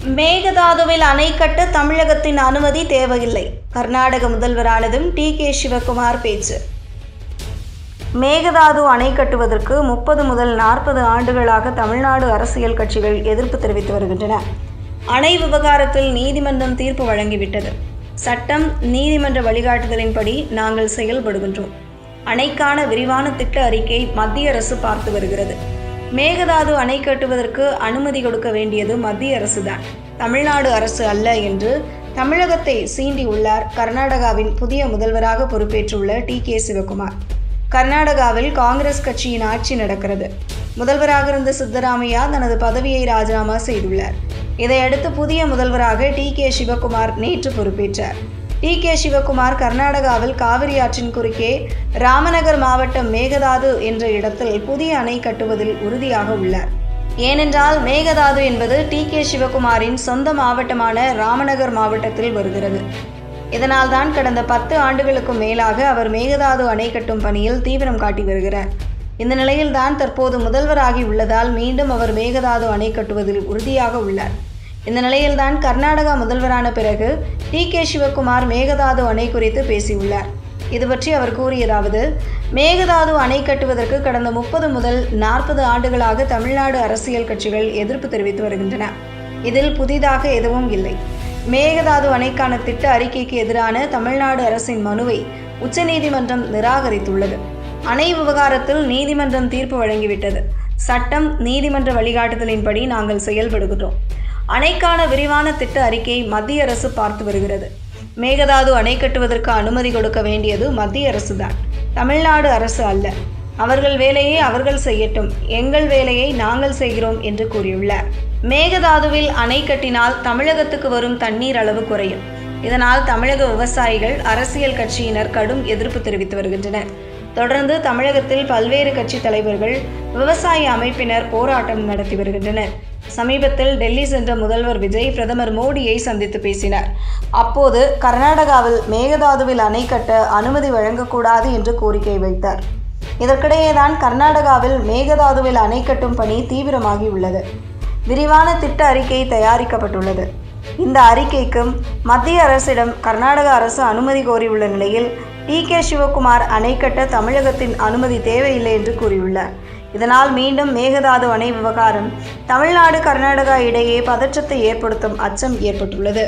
மேகதாதுவில் அணை கட்ட தமிழகத்தின் அனுமதி தேவையில்லை. கர்நாடக முதல்வரானதும் டி.கே. சிவக்குமார் பேச்சு. மேகதாது அணை கட்டுவதற்கு 30 முதல் 40 ஆண்டுகளாக தமிழ்நாடு அரசியல் கட்சிகள் எதிர்ப்பு தெரிவித்து வருகின்றன. அணை விவகாரத்தில் நீதிமன்றம் தீர்ப்பு வழங்கிவிட்டது. சட்டம், நீதிமன்ற வழிகாட்டுதலின்படி நாங்கள் செயல்படுகின்றோம். அணைக்கான விரிவான திட்ட அறிக்கை மத்திய அரசு பார்த்து வருகிறது. மேகதாது அணை கட்டுவதற்கு அனுமதி கொடுக்க வேண்டியது மத்திய அரசுதான், தமிழ்நாடு அரசு அல்ல என்று தமிழகத்தை சீண்டியுள்ளார் கர்நாடகாவின் புதிய முதல்வராக பொறுப்பேற்றுள்ள டி.கே. சிவக்குமார். கர்நாடகாவில் காங்கிரஸ் கட்சியின் ஆட்சி நடக்கிறது. முதல்வராக இருந்த சித்தராமையா தனது பதவியை ராஜினாமா செய்துள்ளார். இதையடுத்து புதிய முதல்வராக டி.கே. சிவக்குமார் நேற்று பொறுப்பேற்றார். டி.கே. சிவக்குமார் கர்நாடகாவில் காவிரி ஆற்றின் குறுக்கே ராமநகர் மாவட்டம் மேகதாது என்ற இடத்தில் புதிய அணை கட்டுவதில் உறுதியாக உள்ளார். ஏனென்றால் மேகதாது என்பது டி.கே. சிவக்குமாரின் சொந்த மாவட்டமான ராமநகர் மாவட்டத்தில் வருகிறது. இதனால்தான் கடந்த 10 ஆண்டுகளுக்கும் மேலாக அவர் மேகதாது அணை கட்டும் பணியில் தீவிரம் காட்டி வருகிறார். இந்த நிலையில்தான் தற்போது முதல்வராகி உள்ளதால் மீண்டும் அவர் மேகதாது அணை கட்டுவதில் உறுதியாக உள்ளார். இந்த நிலையில்தான் கர்நாடகா முதல்வரான பிறகு டி.கே. சிவக்குமார் மேகதாது அணை குறித்து பேசியுள்ளார். இது பற்றி அவர் கூறியதாவது: மேகதாது அணை கட்டுவதற்கு கடந்த 30 முதல் 40 ஆண்டுகளாக தமிழ்நாடு அரசியல் கட்சிகள் எதிர்ப்பு தெரிவித்து வருகின்றன. இதில் புதிதாக எதுவும் இல்லை. மேகதாது அணைக்கான திட்ட அறிக்கைக்கு எதிரான தமிழ்நாடு அரசின் மனுவை உச்சநீதிமன்றம் நிராகரித்துள்ளது. அணை விவகாரத்தில் நீதிமன்றம் தீர்ப்பு வழங்கிவிட்டது. சட்டம், நீதிமன்ற வழிகாட்டுதலின்படி நாங்கள் செயல்படுகிறோம். அணைக்கான விரிவான திட்ட அறிக்கை மத்திய அரசு பார்த்து வருகிறது. மேகதாது அணை கட்டுவதற்கு அனுமதி கொடுக்க வேண்டியது மத்திய அரசுதான், தமிழ்நாடு அரசு அல்ல. அவர்கள் வேலையை அவர்கள் செய்யட்டும், எங்கள் வேலையை நாங்கள் செய்கிறோம் என்று கூறியுள்ளார். மேகதாதுவில் அணை கட்டினால் தமிழகத்துக்கு வரும் தண்ணீர் அளவு குறையும். இதனால் தமிழக விவசாயிகள், அரசியல் கட்சியினர் கடும் எதிர்ப்பு தெரிவித்து வருகின்றனர். தொடர்ந்து தமிழகத்தில் பல்வேறு கட்சி தலைவர்கள், விவசாய அமைப்பினர் போராட்டம் நடத்தி வருகின்றனர். சமீபத்தில் டெல்லி சென்ற முதல்வர் விஜய் பிரதமர் மோடியை சந்தித்து பேசினார். அப்போது கர்நாடகாவில் மேகதாதுவில் அணை கட்ட அனுமதி வழங்கக்கூடாது என்று கோரிக்கை வைத்தார். இதற்கிடையேதான் கர்நாடகாவில் மேகதாதுவில் அணை கட்டும் பணி தீவிரமாகி உள்ளது. விரிவான திட்ட அறிக்கை தயாரிக்கப்பட்டுள்ளது. இந்த அறிக்கைக்கும் மத்திய அரசிடம் கர்நாடக அரசு அனுமதி கோரியுள்ள நிலையில் டி.கே. சிவக்குமார் அணை கட்ட தமிழகத்தின் அனுமதி தேவையில்லை என்று கூறியுள்ளார். இதனால் மீண்டும் மேகதாது அணை விவகாரம் தமிழ்நாடு, கர்நாடகா இடையே பதற்றத்தை ஏற்படுத்தும் அச்சம் ஏற்பட்டுள்ளது.